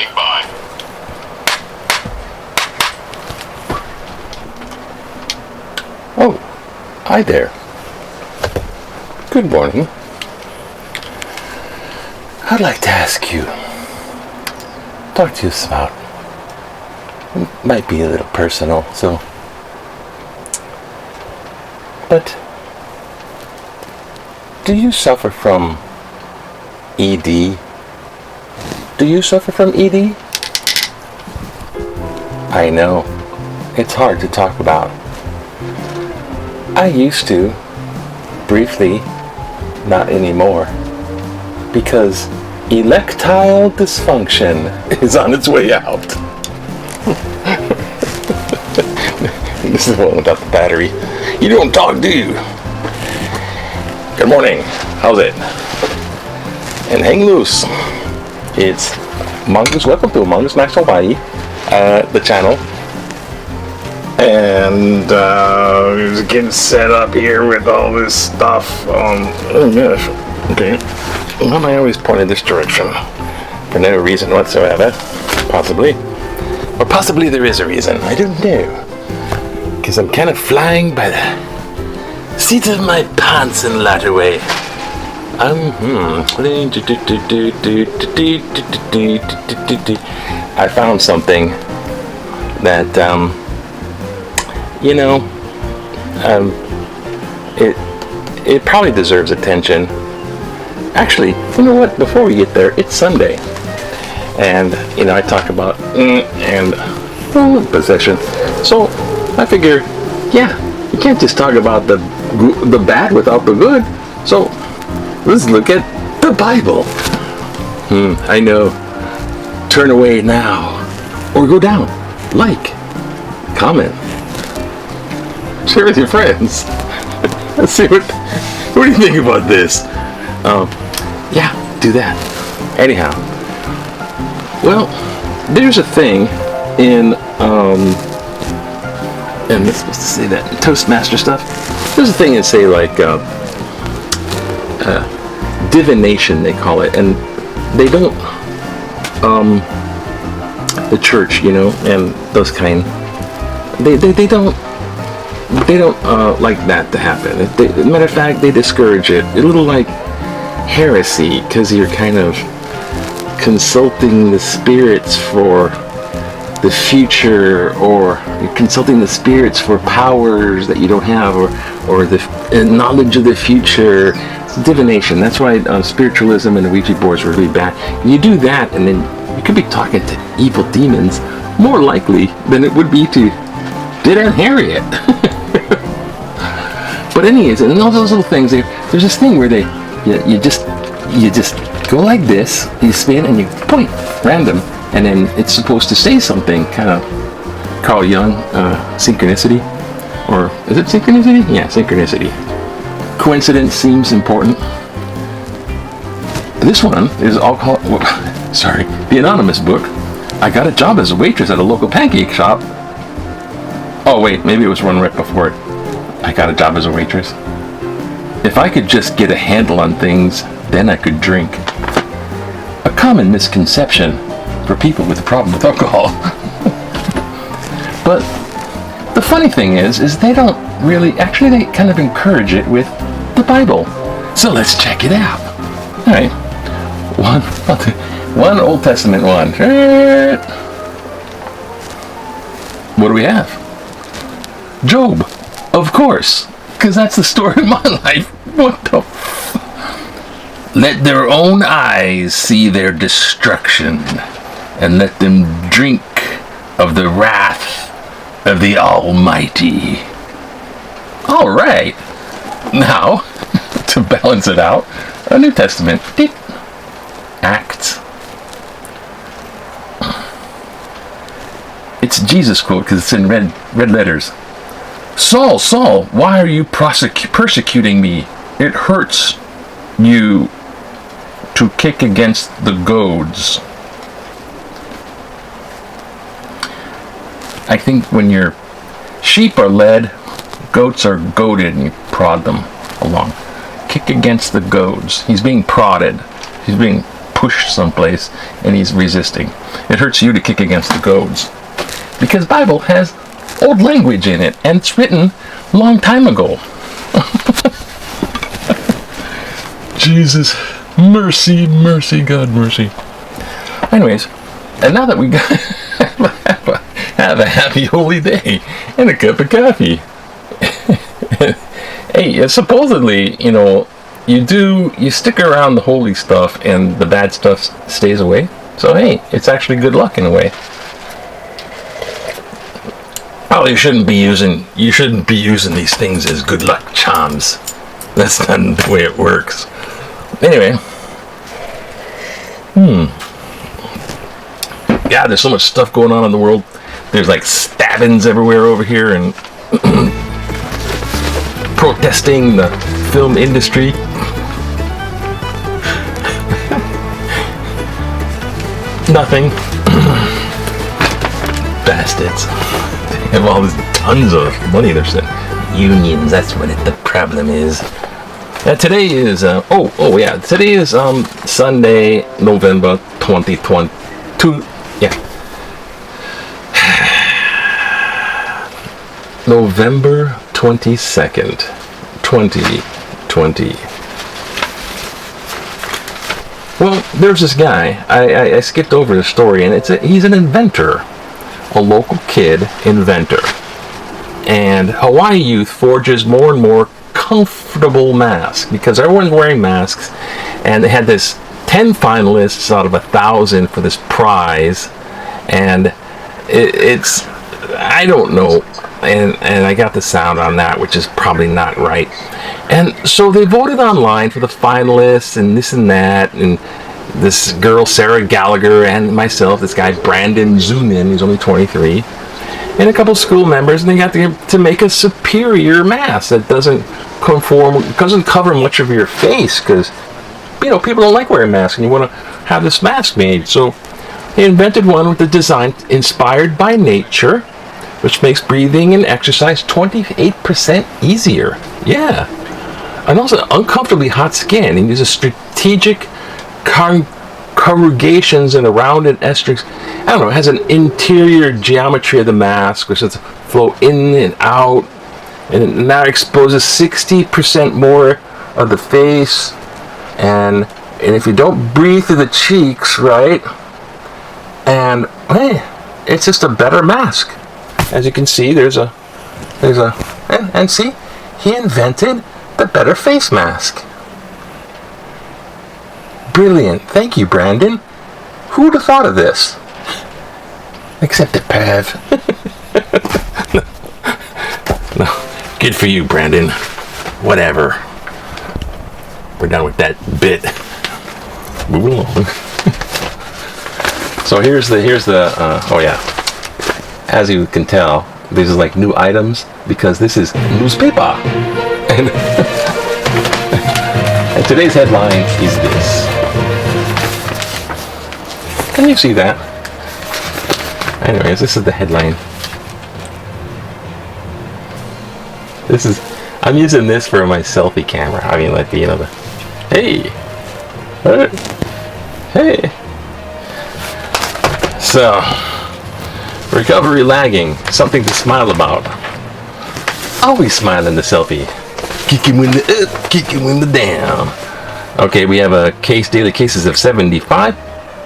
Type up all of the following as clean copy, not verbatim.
standing by. Oh, hi there. Good morning. I'd like to ask you, talk to you about, it might be a little personal, but do you suffer from ED? Do you suffer from ED? I know, it's hard to talk about. I used to, briefly, not anymore, because electile dysfunction is on its way out. This is the one without the battery. You don't talk, do you? Good morning. How's it? And hang loose. It's Mongoose. Welcome to Mongoose Max Hawaii, the channel. And just getting set up here with all this stuff. Oh gosh. Okay. Why am I always pointing this direction? For no reason whatsoever. Possibly. Or possibly there is a reason. I don't know. Because I'm kind of flying by the seat of my pants in a lot of way. I found something that, it probably deserves attention. Actually, you know what? Before we get there, it's Sunday. And, I talk about possession. So, I figure, you can't just talk about the bad without the good. So, let's look at the Bible. I know. Turn away now. Or go down. Like. Comment. Share with your friends. Let's see what do you think about this? Do that. Anyhow. Well, there's a thing in and it's supposed to say that Toastmaster stuff. There's a thing in, say, like divination, they call it, and they don't the church, and those kind, they don't like that to happen. Matter of fact, they discourage it. A little like heresy, because you're kind of consulting the spirits for the future, or you're consulting the spirits for powers that you don't have, or the knowledge of the future. It's divination. That's why spiritualism and the Ouija boards were really bad. You do that, and then you could be talking to evil demons more likely than it would be to Dead Aunt Harriet. But anyways, and all those little things, there's this thing where you just go like this, you spin and you point random, and then it's supposed to say something, kind of Carl Jung, synchronicity, or is it synchronicity? Yeah, synchronicity. Coincidence seems important. This one is all called, the anonymous book. I got a job as a waitress at a local pancake shop. Oh wait, maybe it was one right before it. I got a job as a waitress. If I could just get a handle on things, then I could drink. A common misconception for people with a problem with alcohol. But the funny thing is they don't really, actually they kind of encourage it with the Bible. So let's check it out. All right. One Old Testament one. What do we have? Job. Of course. Because that's the story of my life. What the Let their own eyes see their destruction, and let them drink of the wrath of the Almighty. All right. Now, to balance it out, a New Testament. Acts. It's Jesus quote because it's in red letters. Saul, Saul, why are you persecuting me? It hurts you to kick against the goads. I think when your sheep are led, goats are goaded, and you prod them along. Kick against the goads. He's being prodded. He's being pushed someplace and he's resisting. It hurts you to kick against the goads. Because Bible has old language in it, and it's written a long time ago. Jesus, mercy, mercy, God, mercy. Anyways, and now that we got have a happy holy day and a cup of coffee. Hey, supposedly, you know, you stick around the holy stuff and the bad stuff stays away. So hey, it's actually good luck in a way. Well, you shouldn't be using these things as good luck charms. That's not the way it works. Anyway. Yeah, there's so much stuff going on in the world. There's like stabbings everywhere over here and protesting the film industry. Nothing. Bastards. They have all this tons of money they're sending. Unions, that's what the problem is. Today is, today is Sunday, November 2022. Yeah. November 22nd, 2020. Well, there's this guy. I skipped over the story, and he's an inventor. A local kid inventor. And Hawaii youth forges more and more comfortable masks because everyone's wearing masks, and they had this 10 finalists out of 1,000 for this prize, and it's I don't know, and I got the sound on that, which is probably not right. And so they voted online for the finalists and this and that, and this girl Sarah Gallagher and myself, this guy Brandon Zunin, he's only 23, and a couple school members, and they got to make a superior mask that doesn't cover much of your face, because people don't like wearing masks, and you want to have this mask made. So they invented one with a design inspired by nature, which makes breathing and exercise 28% easier. Yeah. And also uncomfortably hot skin, and uses strategic corrugations and a rounded asterisk. I don't know, it has an interior geometry of the mask, which lets it flow in and out, and it now exposes 60% more of the face, and if you don't breathe through the cheeks, right, and hey, it's just a better mask. As you can see, and see, he invented the better face mask. Brilliant. Thank you, Brandon. Who would have thought of this? Except the Pev. No. Good for you, Brandon. Whatever. We're done with that bit. Moving along. So here's the oh yeah. As you can tell, these are like new items because this is newspaper. And today's headline is this. Can you see that? Anyways, this is the headline. I'm using this for my selfie camera. I mean, like, hey. Hey. So, recovery lagging, something to smile about. Always smile in the selfie. Kick him in the up, kick him in the down. Okay, we have daily cases of 75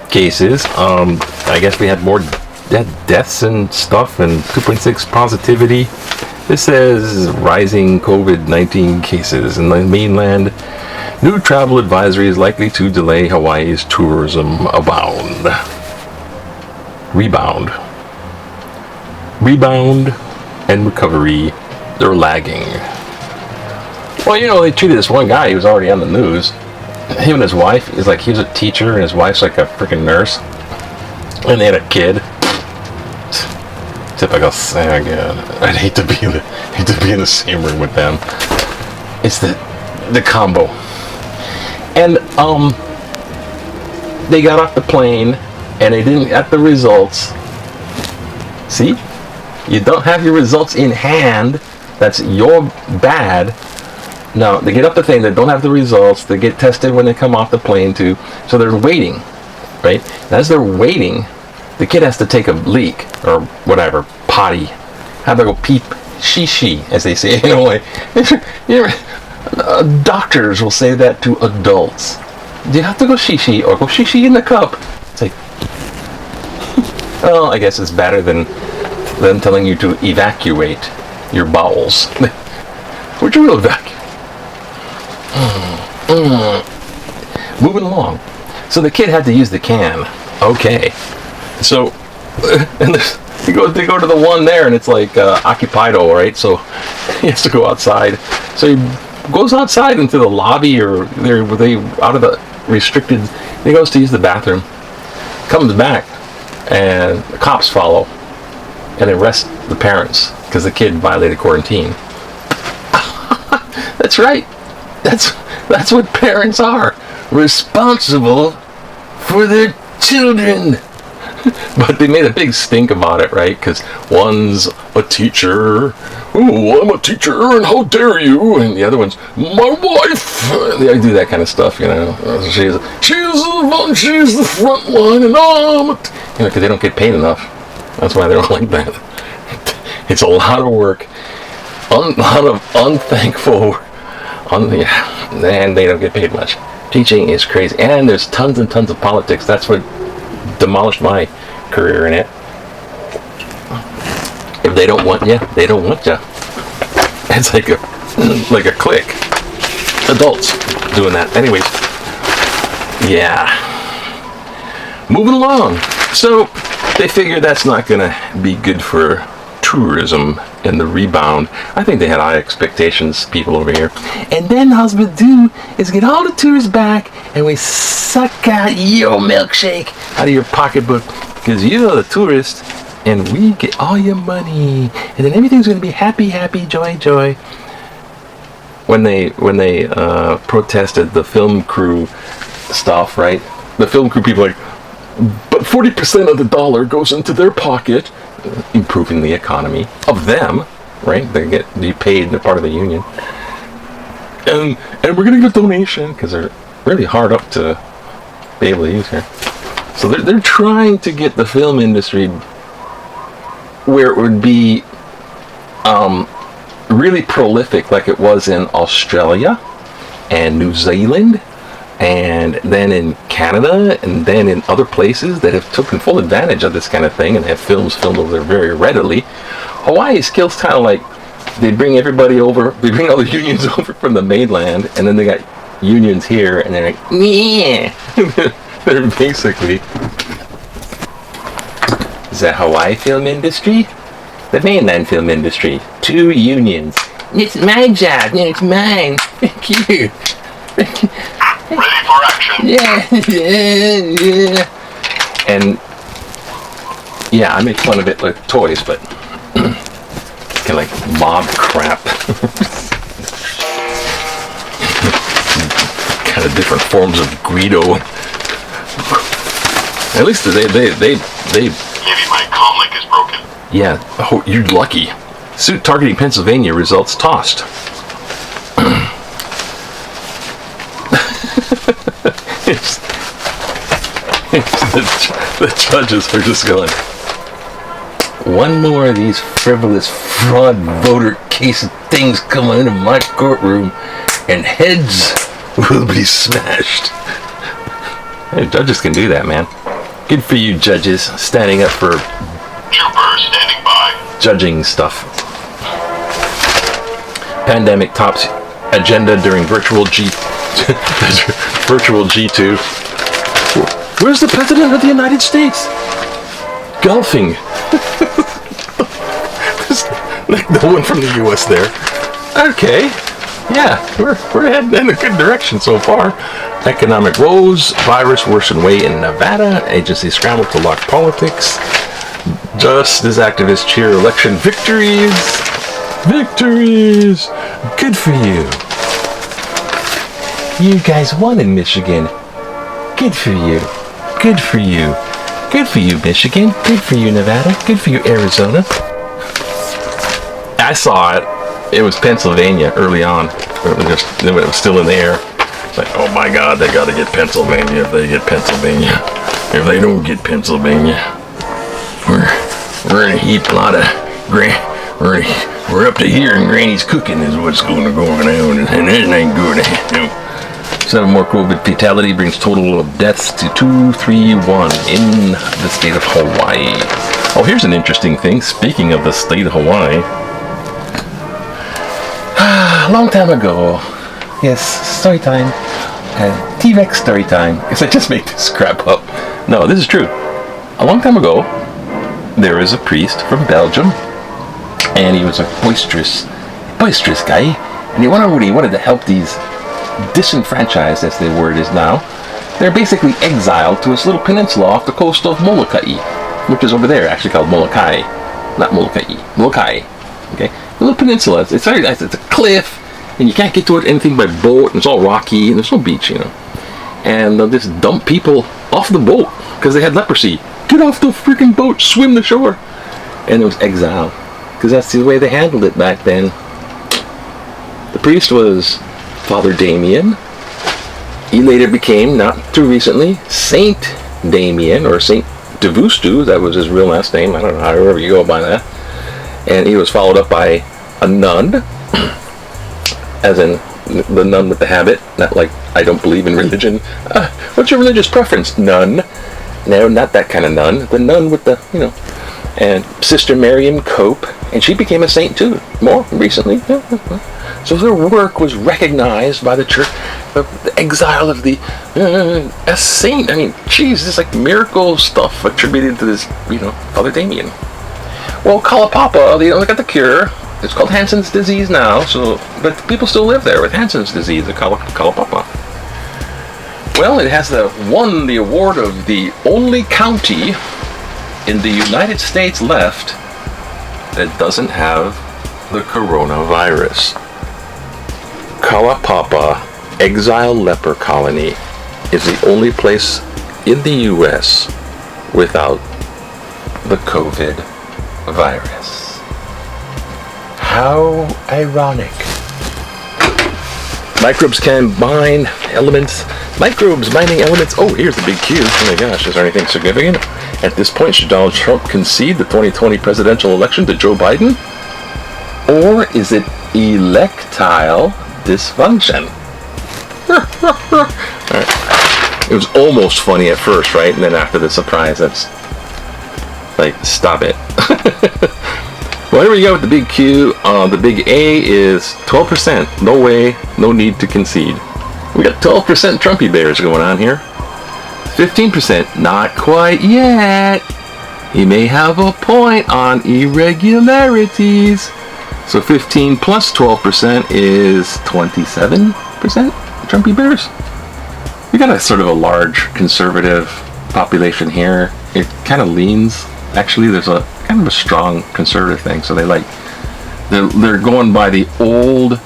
cases. I guess we had more deaths and stuff, and 2.6 positivity. This says rising COVID-19 cases in the mainland. New travel advisory is likely to delay Hawaii's tourism rebound and recovery. They're lagging. Well, they treated this one guy. He was already on the news. Him and his wife he was a teacher, and his wife's like a freaking nurse, and they had a kid. Typical. Oh God, I'd hate to be in the same room with them. It's the combo. And they got off the plane, and they didn't get the results. See, you don't have your results in hand. That's your bad. No, they get up the thing. They don't have the results. They get tested when they come off the plane too. So they're waiting, right? And as they're waiting, the kid has to take a leak or whatever, potty. How about go peep, she, as they say in a way. Doctors will say that to adults. Do you have to go she or go she in the cup? It's like, well, I guess it's better than them telling you to evacuate your bowels. Would you will evacuate? Moving along. So the kid had to use the can. Okay. So, and they go to the one there, and it's like occupied-o, right? So he has to go outside. So he goes outside into the lobby, or they out of the restricted. He goes to use the bathroom. Comes back, and the cops follow and arrest the parents because the kid violated quarantine. That's right. That's what parents are. Responsible for their children. But they made a big stink about it, right? Because one's a teacher. Oh, I'm a teacher, and how dare you? And the other one's my wife. They do that kind of stuff, you know. She's the front line, and I'm because they don't get paid enough. That's why they don't like that. It's a lot of work, a lot of unthankful. And they don't get paid much. Teaching is crazy, and there's tons and tons of politics. That's what demolished my career in it. If they don't want you, they don't want you. It's like a clique. Adults doing that. Anyways, yeah. Moving along. So they figure that's not gonna be good for tourism and the rebound. I think they had high expectations, people over here. And then all we do is get all the tourists back, and we suck out your milkshake out of your pocketbook because you're the tourist, and we get all your money, and then everything's going to be happy, joy. When they protested the film crew stuff, right? The film crew people are like, but 40% of the dollar goes into their pocket, improving the economy of them, right? They get paid, they're part of the union, and we're getting a donation because they're really hard up to be able to use here. So they're trying to get the film industry where it would be really prolific, like it was in Australia and New Zealand, and then in Canada, and then in other places that have taken full advantage of this kind of thing and have films filmed over there very readily. Hawaii skills kind of like they bring everybody over, they bring all the unions over from the mainland, and then they got unions here, and they're like, yeah. They're basically, is that Hawaii film industry? The mainland film industry. Two unions. It's my job, and it's mine. Thank you. Ready for action. Yeah. And yeah, I make fun of it like toys, but kind of like mob crap. Kind of different forms of Guido. At least they. Maybe my comlink is broken. Yeah. Oh, you're lucky. Suit targeting Pennsylvania results tossed. The judges are just going, one more of these frivolous fraud voter case things coming into my courtroom and heads will be smashed. Hey, judges can do that, man. Good for you, judges, standing up for Trooper standing by. Judging stuff. Pandemic tops agenda during virtual G2. Where's the President of the United States? Golfing. Like no one from the U.S. there. Okay. Yeah, we're heading in a good direction so far. Economic woes, virus worsened way in Nevada. Agency scrambled to lock politics. Just as activists cheer election victories. Victories! Good for you. You guys won in Michigan. Good for you. Good for you. Good for you, Michigan. Good for you, Nevada. Good for you, Arizona. I saw it it was Pennsylvania early on. It was still in the air. It's like, oh my God, they got to get Pennsylvania. If they get Pennsylvania, if they don't get Pennsylvania, we're in a heap. A lot of we're up to here, and Granny's cooking is what's going to go on, and it ain't good. 7 more COVID fatality brings total of deaths to 231 in the state of Hawaii. Oh, here's an interesting thing. Speaking of the state of Hawaii, a long time ago, yes, story time, T-Rex story time. Guess I just made this crap up. No, this is true. A long time ago, there is a priest from Belgium, and he was a boisterous guy, and he wanted to help these disenfranchised, as the word is now. They're basically exiled to this little peninsula off the coast of Molokai, which is over there, actually called Molokai, not Molokai, Molokai. Okay, a little peninsula. It's a cliff, and you can't get to it anything by boat, and it's all rocky, and there's no beach, And they'll just dump people off the boat because they had leprosy. Get off the freaking boat, swim the shore, and it was exile because that's the way they handled it back then. The priest was Father Damien. He later became, not too recently, Saint Damien, or Saint Devustu. That was his real last name. I don't know, however you go by that. And he was followed up by a nun, as in the nun with the habit, not like, I don't believe in religion. What's your religious preference? Nun. No, not that kind of nun. The nun with the, and Sister Miriam Cope, and she became a saint too, more recently. So their work was recognized by the church, the exile of the a saint. I mean, geez, this like miracle stuff attributed to this, Father Damien. Well, Kalapapa, they got the cure. It's called Hansen's disease now. But people still live there with Hansen's disease, the Kalapapa. Well, it has won the award of the only county in the United States left that doesn't have the coronavirus. Kalapapa Exile Leper Colony is the only place in the U.S. without the COVID virus. How ironic. Microbes can bind elements. Microbes binding elements. Oh, here's the big Q. Oh my gosh, is there anything significant? At this point, should Donald Trump concede the 2020 presidential election to Joe Biden? Or is it electile dysfunction? Right. It was almost funny at first, right? And then after the surprise, that's like, stop it. Well, here we go with the big Q. The big A is 12%. No way, no need to concede. We got 12% Trumpy bears going on here. 15%, not quite yet. He may have a point on irregularities. So 15 plus 12% is 27% Trumpy bears. We got a sort of a large conservative population here. It kind of leans. Actually, there's a kind of a strong conservative thing. So they're going by the old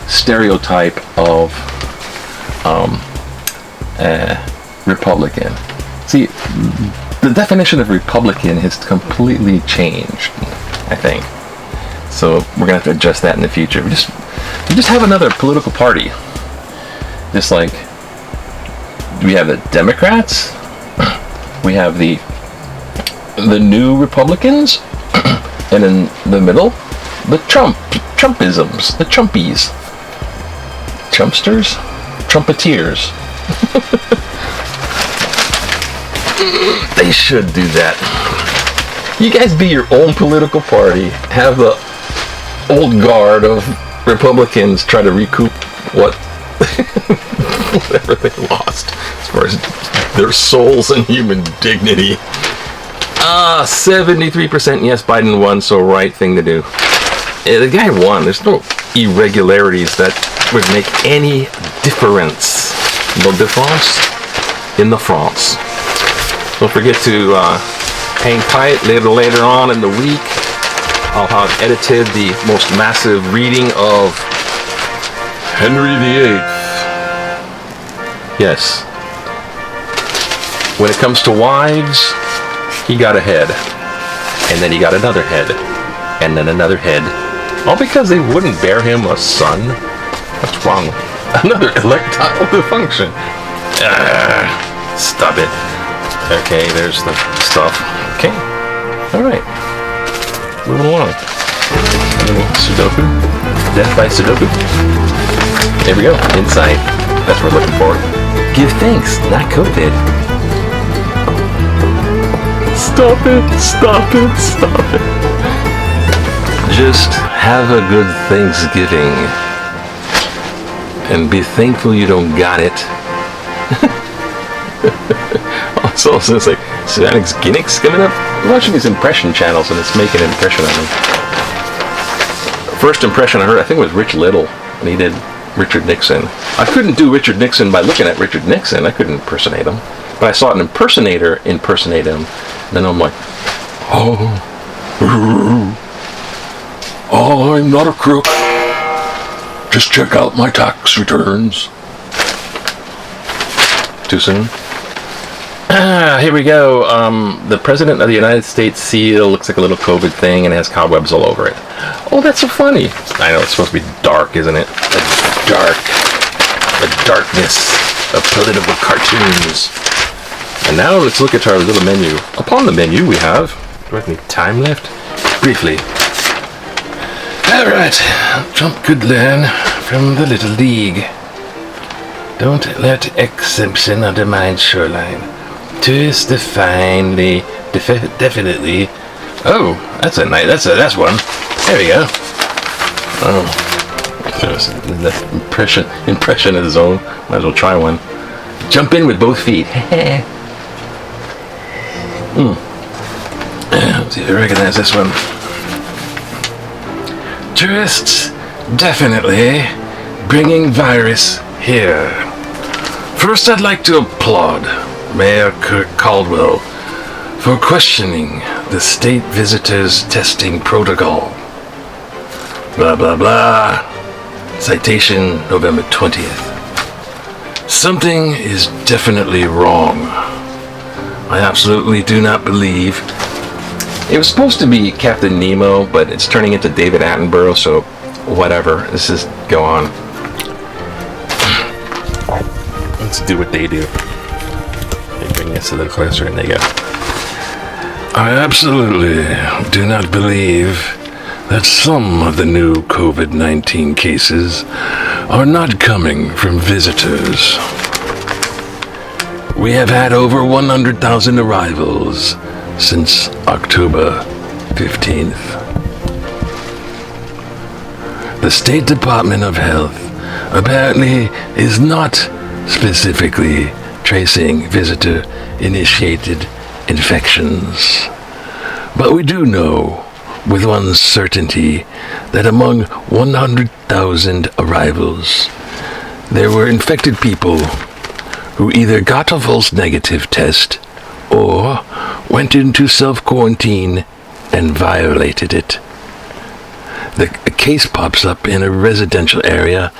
stereotype of Republican. See, the definition of Republican has completely changed, I think. So we're gonna have to adjust that in the future. We just have another political party. Just like we have the Democrats, we have the New Republicans, and in the middle, the Trumpisms, the Trumpies, Trumpsters, Trumpeteers. They should do that. You guys be your own political party. Have the old guard of Republicans try to recoup whatever they lost as far as their souls and human dignity. 73% yes, Biden won, so right thing to do. The guy won. There's no irregularities that would make any difference. No difference in the France. Don't forget to hang tight later on in the week. I'll have edited the most massive reading of Henry VIII. Yes. When it comes to wives, he got a head. And then he got another head. And then another head. All because they wouldn't bear him a son? What's wrong? Another electile dysfunction. Stop it. Okay, there's the stuff. Okay. Alright. Moving along. Sudoku. Death by Sudoku. There we go. Inside. That's what we're looking for. Give thanks, not COVID. Stop it. Stop it. Stop it. Just have a good Thanksgiving. And be thankful you don't got it. Also, it's like Savannah's Gimmicks coming up. I'm watching these impression channels and it's making an impression on me. First impression I heard, I think it was Rich Little, and he did Richard Nixon. I couldn't do Richard Nixon by looking at Richard Nixon. I couldn't impersonate him. But I saw an impersonator impersonate him. And then I'm like, I'm not a crook. Just check out my tax returns. Too soon? Here we go. The President of the United States seal looks like a little COVID thing and has cobwebs all over it. Oh, that's so funny. I know, it's supposed to be dark, isn't it? The darkness of political cartoons. And now let's look at our little menu. Upon the menu we have, do I have any time left? Briefly. Alright, Trump could learn from the Little League. Don't let exemption undermine shoreline. Tourists definitely, definitely. Oh, that's a nice. That's one. There we go. Oh, the impression of his own. Might as well try one. Jump in with both feet. Let's see if I recognize this one. Tourists definitely bringing virus here. First, I'd like to applaud Mayor Kirk Caldwell for questioning the state visitors testing protocol. Blah, blah, blah. Citation November 20th. Something is definitely wrong. I absolutely do not believe. It was supposed to be Captain Nemo, but it's turning into David Attenborough, so whatever. Let's just go on. Let's do what they do. They bring us a little closer, and they go. I absolutely do not believe that some of the new COVID-19 cases are not coming from visitors. We have had over 100,000 arrivals since October 15th. The State Department of Health apparently is not specifically tracing visitor-initiated infections. But we do know with one certainty that among 100,000 arrivals, there were infected people who either got a false negative test or went into self-quarantine and violated it. The case pops up in a residential area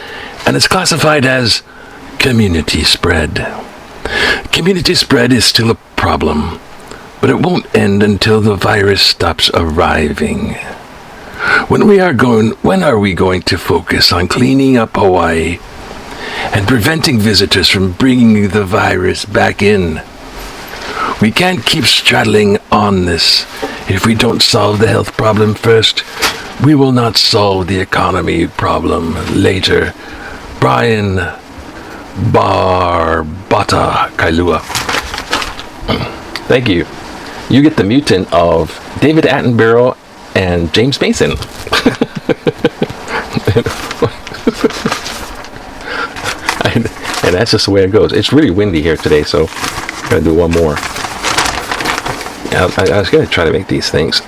and is classified as community spread. Community spread is still a problem, but it won't end until the virus stops arriving. When are we going to focus on cleaning up Hawaii and preventing visitors from bringing the virus back in? We can't keep straddling on this. If we don't solve the health problem first, we will not solve the economy problem later. Brian Barbata Kailua. Thank you. You get the mutant of David Attenborough and James Mason. And that's just the way it goes. It's really windy here today, so I'm going to do one more. I was going to try to make these things.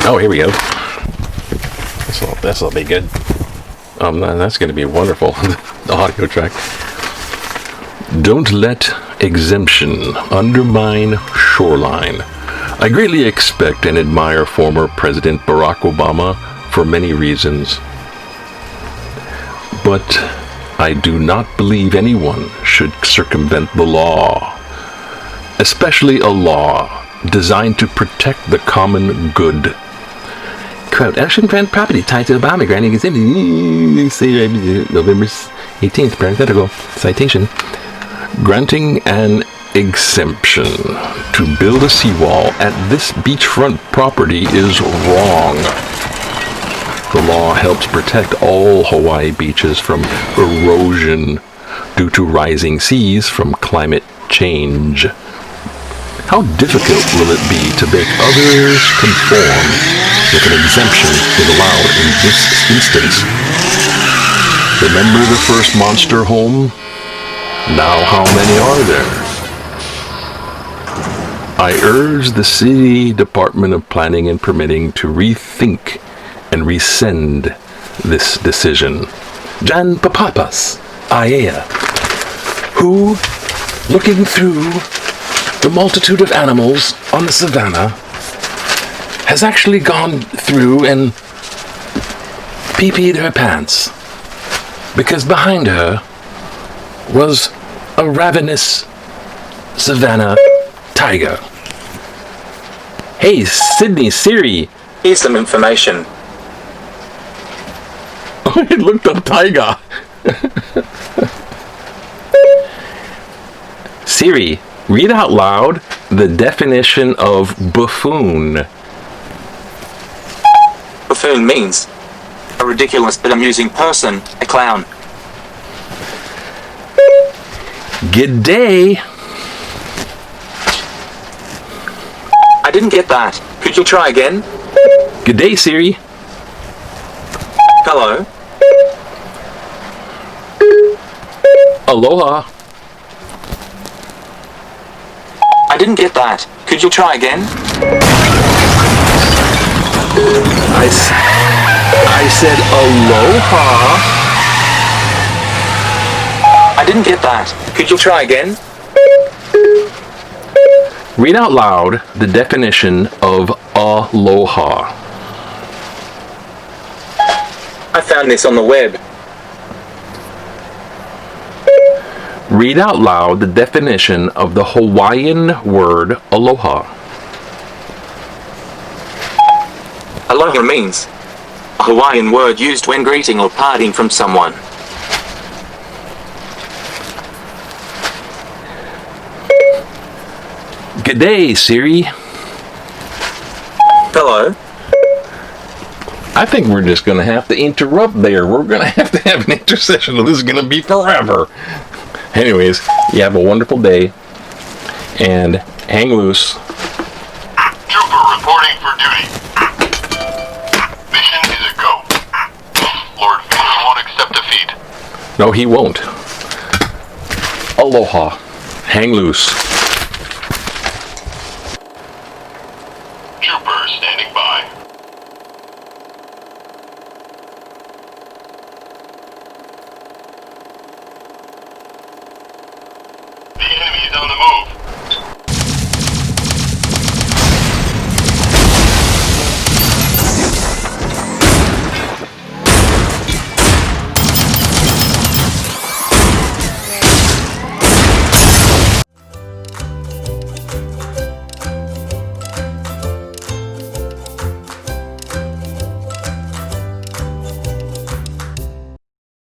Oh, here we go. This'll be good. That's going to be wonderful. The audio track. Don't let exemption undermine shoreline. I greatly expect and admire former President Barack Obama for many reasons. But I do not believe anyone should circumvent the law, especially a law designed to protect the common good. quote, action grant property tied to Obama granting exemption. November 18th, parenthetical, citation. Granting an exemption to build a seawall at this beachfront property is wrong. The law helps protect all Hawaii beaches from erosion due to rising seas from climate change. How difficult will it be to make others conform if an exemption is allowed in this instance? Remember the first monster home? Now how many are there? I urge the City Department of Planning and Permitting to rethink and rescind this decision. Jan Papapas, Aea, who, looking through the multitude of animals on the savannah, has actually gone through and pee-peed her pants because behind her was a ravenous savannah tiger. Hey, Sydney, Siri. Here's some information. I looked up tiger. Siri, read out loud the definition of buffoon. Buffoon means a ridiculous but amusing person, a clown. G'day. I didn't get that. Could you try again? G'day, Siri. Hello? Aloha. I didn't get that. Could you try again? I said aloha. I didn't get that. Could you try again? Read out loud the definition of aloha. I found this on the web. Read out loud the definition of the Hawaiian word aloha. Aloha means a Hawaiian word used when greeting or parting from someone. G'day, Siri. Hello? I think we're just going to have to interrupt there. We're going to have an intercession. This is going to be forever. Anyways, you have a wonderful day. And hang loose. Trooper reporting for duty. Mission is a go. Lord Vader won't accept defeat. No, he won't. Aloha. Hang loose. Trooper standing by. The enemy is on the move.